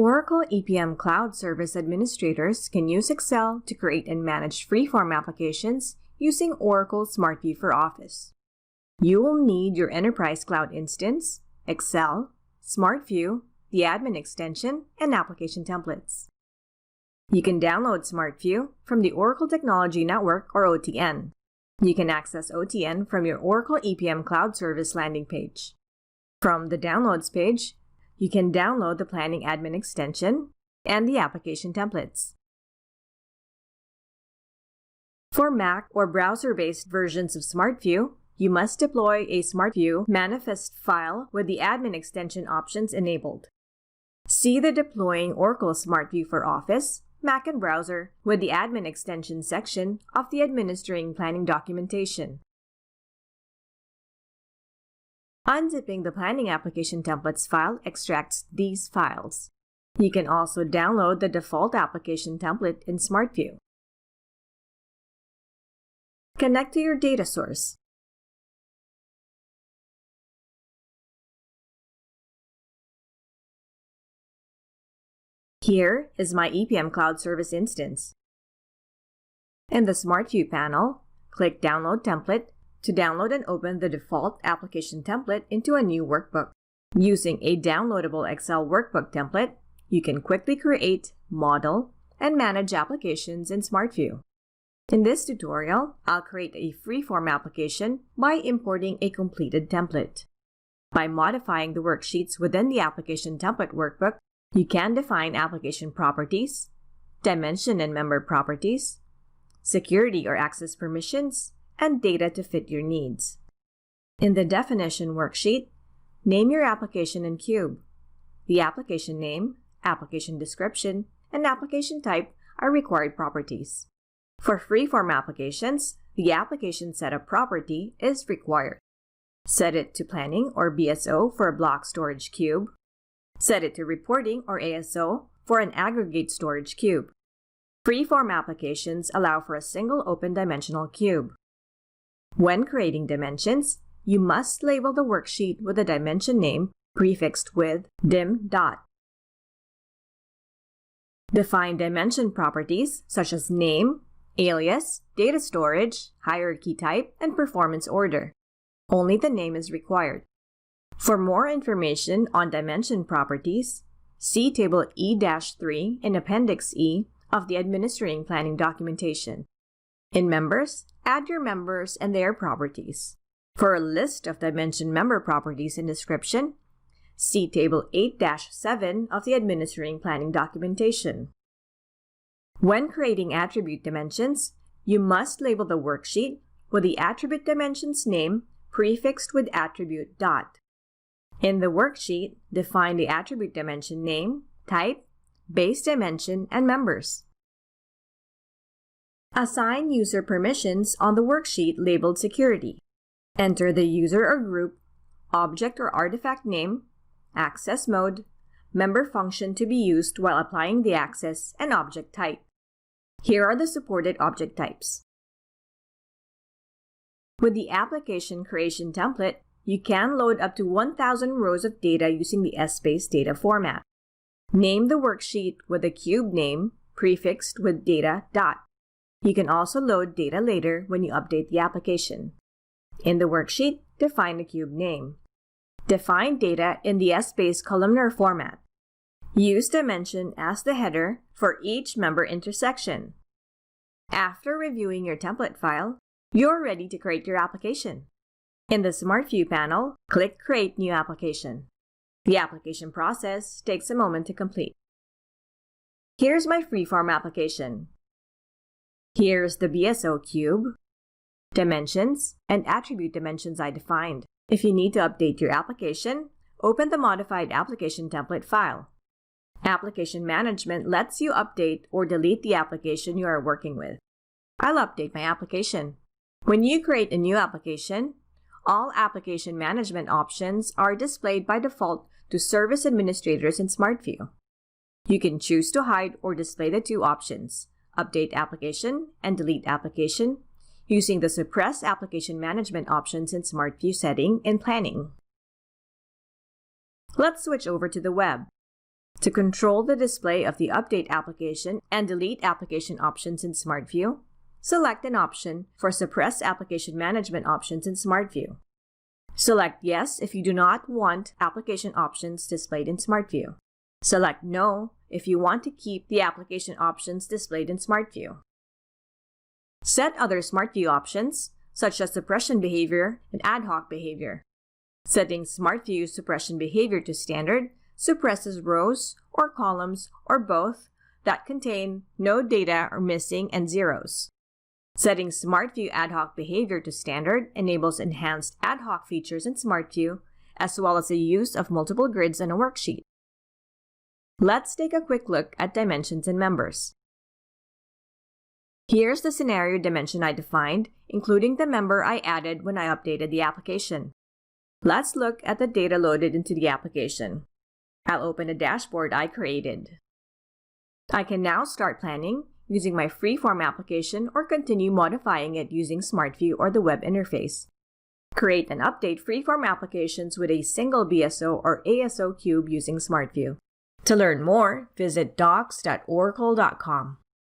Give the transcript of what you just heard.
Oracle EPM Cloud Service Administrators can use Excel to create and manage FreeForm applications using Oracle SmartView for Office. You will need your Enterprise Cloud instance, Excel, SmartView, the admin extension, and application templates. You can download SmartView from the Oracle Technology Network or OTN. You can access OTN from your Oracle EPM Cloud Service landing page. From the Downloads page, you can download the Planning Admin extension and the application templates. For Mac or browser-based versions of SmartView, you must deploy a SmartView manifest file with the admin extension options enabled. See the Deploying Oracle SmartView for Office, Mac and Browser with the Admin Extension section of the Administering Planning documentation. Unzipping the Planning Application Templates file extracts these files. You can also download the default application template in SmartView. Connect to your data source. Here is my EPM Cloud Service instance. In the SmartView panel, click Download Template to download and open the default application template into a new workbook. Using a downloadable Excel workbook template, you can quickly create, model, and manage applications in SmartView. In this tutorial, I'll create a FreeForm application by importing a completed template. By modifying the worksheets within the application template workbook, you can define application properties, dimension and member properties, security or access permissions, and data to fit your needs. In the definition worksheet, name your application in Cube. The application name, application description, and application type are required properties. For FreeForm applications, the application setup property is required. Set it to Planning or BSO for a block storage cube. Set it to Reporting or ASO for an aggregate storage cube. FreeForm applications allow for a single open dimensional cube. When creating dimensions, you must label the worksheet with a dimension name prefixed with dim dot. Define dimension properties such as name, alias, data storage, hierarchy type, and performance order. Only the name is required. For more information on dimension properties, see Table E-3 in Appendix E of the Administering Planning documentation. In Members, add your members and their properties. For a list of dimension member properties and description, see Table 8-7 of the Administering Planning documentation. When creating attribute dimensions, you must label the worksheet with the attribute dimensions name prefixed with attribute dot. In the worksheet, define the attribute dimension name, type, base dimension, and members. Assign user permissions on the worksheet labeled Security. Enter the user or group, object or artifact name, access mode, member function to be used while applying the access, and object type. Here are the supported object types. With the application creation template, you can load up to 1,000 rows of data using the S-Space data format. Name the worksheet with a cube name prefixed with data dot. You can also load data later when you update the application. In the worksheet, define the cube name. Define data in the S-Space columnar format. Use dimension as the header for each member intersection. After reviewing your template file, you're ready to create your application. In the SmartView panel, click Create New Application. The application process takes a moment to complete. Here's my FreeForm application. Here's the BSO cube, dimensions, and attribute dimensions I defined. If you need to update your application, open the modified application template file. Application management lets you update or delete the application you are working with. I'll update my application. When you create a new application, all application management options are displayed by default to service administrators in SmartView. You can choose to hide or display the two options, update application and delete application, using the suppress application management options in SmartView setting in Planning. Let's switch over to the web. To control the display of the Update application and delete application options in SmartView, select an option for Suppress Application Management options in SmartView. Select Yes if you do not want application options displayed in SmartView. Select No if you want to keep the application options displayed in SmartView. Set other SmartView options, such as suppression behavior and ad hoc behavior. Setting SmartView suppression behavior to standard suppresses rows or columns or both that contain no data or missing and zeros. Setting SmartView ad hoc behavior to standard enables enhanced ad hoc features in SmartView, as well as the use of multiple grids on a worksheet. Let's take a quick look at dimensions and members. Here's the scenario dimension I defined, including the member I added when I updated the application. Let's look at the data loaded into the application. I'll open a dashboard I created. I can now start planning using my FreeForm application or continue modifying it using SmartView or the web interface. Create and update FreeForm applications with a single BSO or ASO cube using SmartView. To learn more, visit docs.oracle.com.